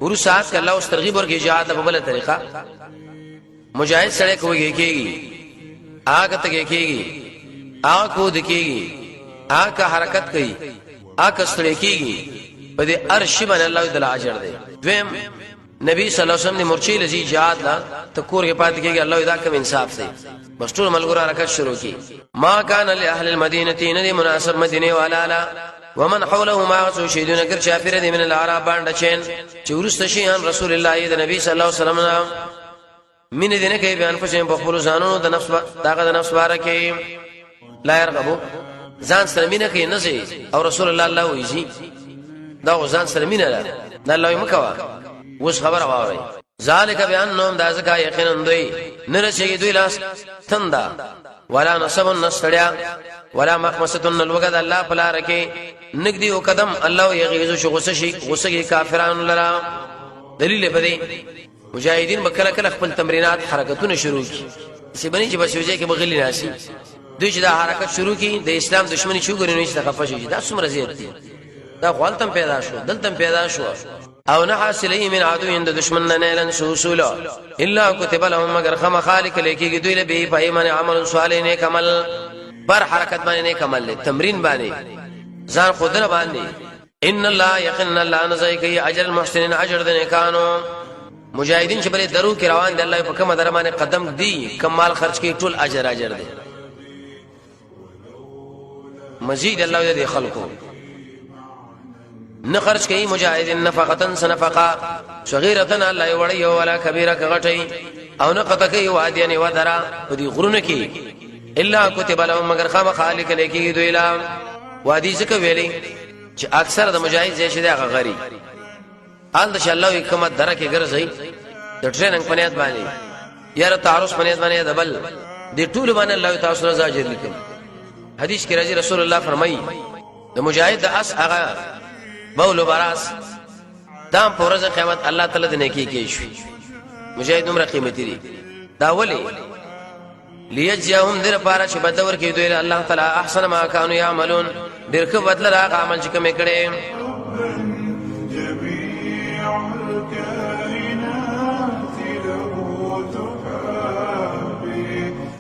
ورسات که الله استرغیب ورکی جهاد په بل طریقه مجاهد سره کوي کېږي آګه ته کېږي آ کو دکېږي آ کا حرکت کوي آ کستړي کېږي په دې ارش باندې الله تعالی اجر دی. دویم نبی صلی الله علیه وسلم نے مرچی لذي جهاد لا تکور کې پات کېږي الله دا کوم انصاف دی. بس ټول ملګرو حرکت شروع کی. ما کان لاهل المدینه ندی مناسب مدینه والا لا ومن حوله ما شهیدون اگر شافر دي من العرب باندې چین چورست شيان رسول الله د نبی صلی الله علیه وسلم من دینه کې بیان پښې په خپل ځانونو د نفس داغه د نفس باره کې لا يرغبو ځان سره مینه کې نه سي او رسول الله الله وایي دا ځان سره مینه ده الله یې مکوا وس خبر واوري ذالک بیانهم دا ځکه یقینا دوی نه رسېږي دوی لاس تندا ولا نصب النصړیا ولا مخمسه الوغد الله پلا رکه نګدي او قدم الله یغیزو شو غصه کافرانو لرا دلیل پدې مجاهدین بکله کله خپل تمرینات حرکتونه شروع کی سی بنی چې بس وجه کې بغلی ناشي دوی چې دا حرکت شروع کی د اسلام دښمنی شو ګرنی چې خفه شي دا څومره زیات دي دا غلطم پیدا شو دلتم پیدا شو او نه حاصله من عدو عند دشمن نه نلن سوسول الا كتب لهم مگر خم خالق لیکي دوی له به پایمن عمل صالح نه کمل پر حرکت باندې نه کمل تمرین باندې ځان خودره باندې ان الله يقن الله نزای کوي اجر المحسنين اجر دنه کانو مجاهدین چې بری درو کې روان دي الله په کومه درمانه قدم دی کمال خرج کوي ټول اجر دی مزید الله دې خلقو نه خرج کوي مجاهدین نفقتن سنفقا صغیرتن الله وړي ولا کبیره غټي او نه قطه کوي وادیانه ودرا په دې غرونه کې الا كتب لهم مگر خام خالق لیکي دوی لا وادي څخه ویلي چې اکثر د مجاهد زې شه دغه غري ان شاء الله کومه درکه ګرځي د ټریننګ پنيات باندې یاره تعارف پنيات باندې دبل دي ټول باندې الله تعالی رضا اجر لیکي حدیث کې راځي رسول الله فرمایي د مجاهد د اس هغه بول براس دام پرځ قیامت الله تعالی د نیکی کې شي مجاهد عمر قیمتي دي دا ولي ليجزاهم در پارا چې بدور کې دوی الله تعالی احسن ما كانوا يعملون ډیر ښه بدل راغ عمل چې کوم کړي